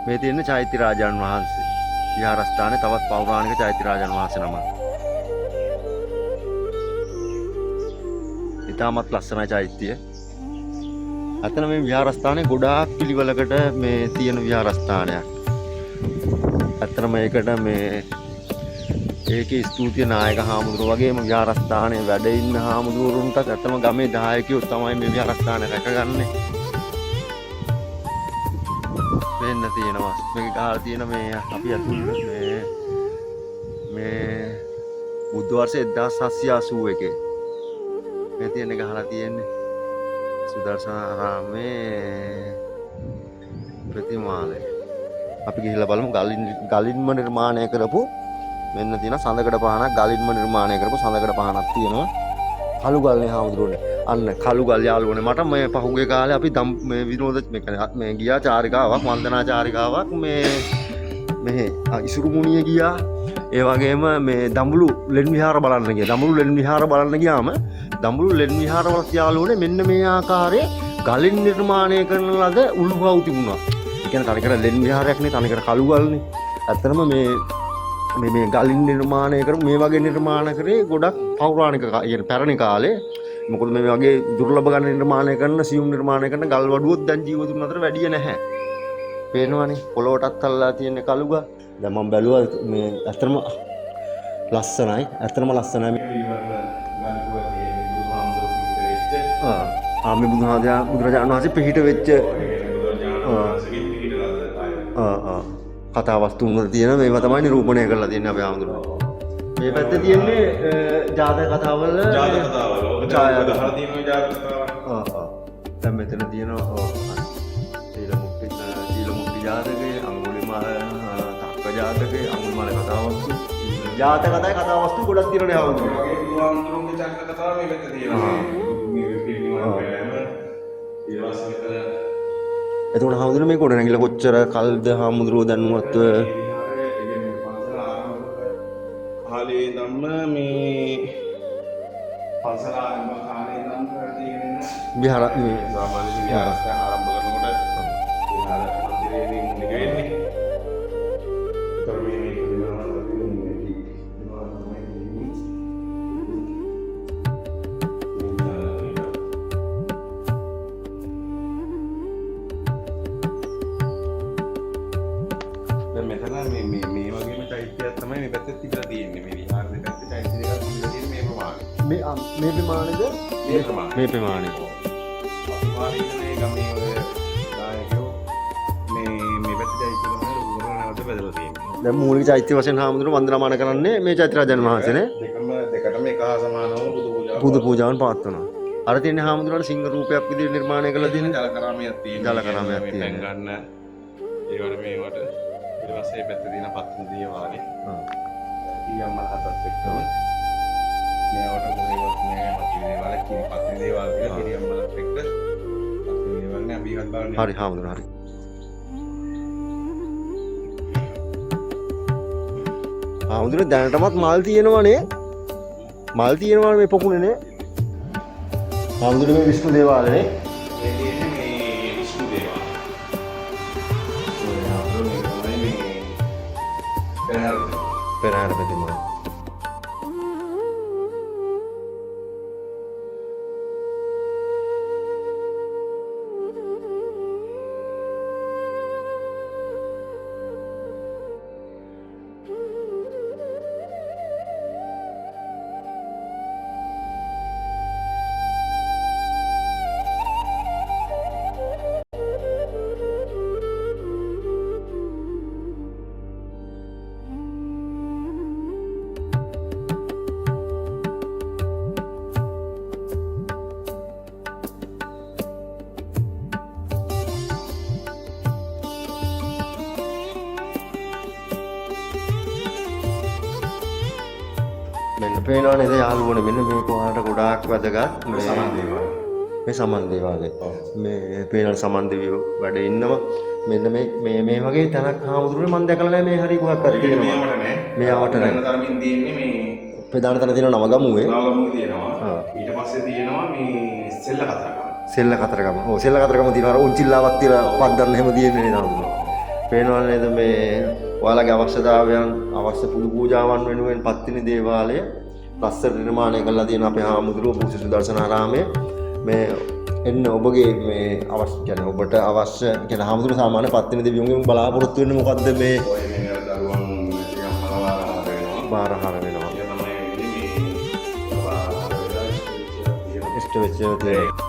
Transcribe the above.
මේ තියෙන්නේ චෛත්‍ය රාජාන් වහන්සේ. විහාරස්ථානයේ තවත් පෞරාණික චෛත්‍ය රාජාන් වහන්සේ නමක්. ඉතාමත් ලස්සනයි චෛත්‍යය. අතන මේ විහාරස්ථානයේ ගොඩාක් පිළිවෙලකට මේ තියෙන විහාරස්ථානයක්. අතන මේකට මේ ඒකේ ස්තුතිය නායක හාමුදුරුවෝ වගේම විහාරස්ථානයේ වැඩ ඉන්න හාමුදුරුවන්ට අතම ගමේ දායකයෝ තමයි මේ විහාරස්ථානය රැකගන්නේ. වෙන්න තියෙනවා. මේක ගහලා තියෙන මේ අපි අතුල්ල මේ බුද්ධ වර්ෂ 1781 මේ තියෙන ගහලා තියෙන්නේ සුදර්ශනාරාමේ ප්‍රතිමාලය. අපි ගිහිල්ලා බලමු ගලින්ම නිර්මාණය කරපු මෙන්න තියෙන සඳකඩ පහනක් ගලින්ම නිර්මාණය කරපු සඳකඩ පහනක් තියෙනවා. කළුගල්නේ හාමුදුරුවනේ. අන්න කළුගල් යාළුවනේ මට මේ පහුගිය කාලේ අපි මේ විනෝද මේ ගියා චාරිකාවක් වන්දනා චාරිකාවක් මේ ඉසුරුමුණිය ගියා. ඒ වගේම මේ දඹුලු ලෙන් විහාර බලන්න ගියා. දඹුලු ලෙන් විහාර බලන්න ගියාම දඹුලු ලෙන් විහාර වල යාළුවනේ මෙන්න මේ ආකාරයේ ගලින් නිර්මාණය කරන ලද උල්පව් තිබුණා. ඒ කියන්නේ තනිකර ලෙන් විහාරයක් නේ තනිකර කළුගල්නේ. ඇත්තටම මේ ගලින් නිර්මාණය කරපු මේ වගේ නිර්මාණ කරේ ගොඩක් පෞරාණික කියන්නේ පැරණි කාලේ. මොකද මේ වගේ දුර්ලභ ගන්න නිර්මාණය කරන සියුම් නිර්මාණය කරන ගල් වඩුවොත් දැන් ජීවතුන් අතර වැඩිය නැහැ. පේනවනේ පොළොවටත් අල්ලලා තියෙන කළුගල්. දැන් මම බැලුවා මේ ඇත්තම ලස්සනයි. ඇත්තම ලස්සනයි මේ මේ බුදුරජාණන් වහන්සේ පිහිට වෙච්ච කතා වස්තුන් වල තියෙන මේවා තමයි නිරූපණය කරලා තියෙන්නේ අපේ ආමඳුරනේ. මේ පැත්තේ තියෙන්නේ ජාතක කතාවල ඡායා ගහලා තියෙන ජාතක කතාව. දැන් මෙතන තියෙනවා සීල මුක්ති ජාතකේ අඟුලිමාල තක්ක ජාතකේ අඟුලිමාල කතා වස්තු ජාතක කතා වස්තු ගොඩක් තියෙනවා ආමඳුරනේ. වගේ බුදුහාමුදුරුවෝගේ චරිත කතාව මේ පැත්තේ තියෙනවා. මේ පිළිගන්න එතකොට හාමුදුරුවෝ මේ කොට නැගිලා කොච්චර කල්ද හාමුදුරුවෝ දැනුවත්ව කාලේ ධම්ම මේ පන්සල ආරම්භ කාලේ නම් කරදීගෙන විහාර මේ සාමාන්‍ය විහාරස්ථාන ආරම්භ කරනකොට විහාර මන්දිරයේ මුනික වෙන්නේ. ඒතර මේ මේ වගේම චෛත්‍යයක් තමයි මේ පැත්තේ තිබිලා තියෙන්නේ. මේ විහාර දෙකේ චෛත්‍ය දෙකක් තිබිලා තියෙන්නේ මේ ප්‍රමාණය. මේ ප්‍රමාණයද? මේ ප්‍රමාණය. අපමාරීනේ ගමේ ඔය දායකයෝ මේ පැත්තේ චෛත්‍ය තමයි උගුරනකට බෙදලා තියෙන්නේ. දැන් මූලික චෛත්‍ය වශයෙන් හාමුදුරුවෝ වන්දනාමාන කරන්නේ මේ චෛත්‍ය රාජන් වහන්සේනේ. දෙකටම එක හා සමානව බුදු පූජාවන් පවත්වනවා. අර තියෙන හාමුදුරුවන්ට සිංහ රූපයක් විදිහට නිර්මාණය කරලා තියෙන ජල කරාමයක් තියෙනවා. ජල කරාමයක් තියෙනවා. පෙන් ගන්න ඒවට මේවට ඊට පස්සේ පැත්තේ තියෙන පත්තු දේවාලේ ඊයම්ම හතත් එක්කම මේවට මොලේවත් නෑ මතු දේවාලේ කිරි පත්තු දේවාල කියලා ඊයම්මලත් එක්ක පත්තු දේවාලනේ අපි ඉවත් බලන්නේ. හරි හාමුදුරුවෝ හරි. හාමුදුරුවෝ දැනටමත් මල් තියෙනවනේ. මල් තියෙනවා මේ පොකුණේනේ. හාමුදුරුවෝ මේ විෂ්ණු දේවාලනේ. Perhar प्रतिमा මෙන්න පේනවා නේද යාළුවනේ මෙන්න මේක ඔයාලට ගොඩාක් වැදගත් මේ සමන් දේවාලය. මේ පේන සමන් දෙවියෝ වැඩ ඉන්නවා. මෙන්න මේ වගේ තැනක් හාමුදුරුවනේ මම දැකලා නැහැ මේ හරිය කොහක් හරි තියෙනවා. මෙයාවට නෑ. තරමින් තියෙන්නේ මේ ප්‍රධාන තැන තියෙනවා නවගමුවේ. නවගමුවේ තියෙනවා. ඊට පස්සේ තියෙනවා මේ සෙල්ල කතරගම. ඔව් සෙල්ල කතරගම තියෙනවා. අර උන්චිල්ලාවක් තියලා පද්දන්න එහෙම තියෙන්නේ නේද හාමුදුරුවෝ. පේනවා නේද මේ ඔයාලගේ අවශ්‍යතාවයන් අවශ්‍ය පුදු පූජාවන් වෙනුවෙන් පත්තිනි දේවාලය ලස්සට නිර්මාණය කරලා තියෙන අපේ හාමුදුරුවෝ පූජ්‍ය සුදර්ශනාරාමයේ මේ එන්න ඔබගේ මේ අවශ්‍ය කියන්නේ ඔබට අවශ්‍ය කියන හාමුදුරුවෝ සාමාන්‍ය පත්තිනි දෙවියන්ගෙන් බලාපොරොත්තු වෙන්නේ මොකද්ද මේ දරුවන් බාරහාර වෙනවා ඉෂ්ට වෙච්ච දේ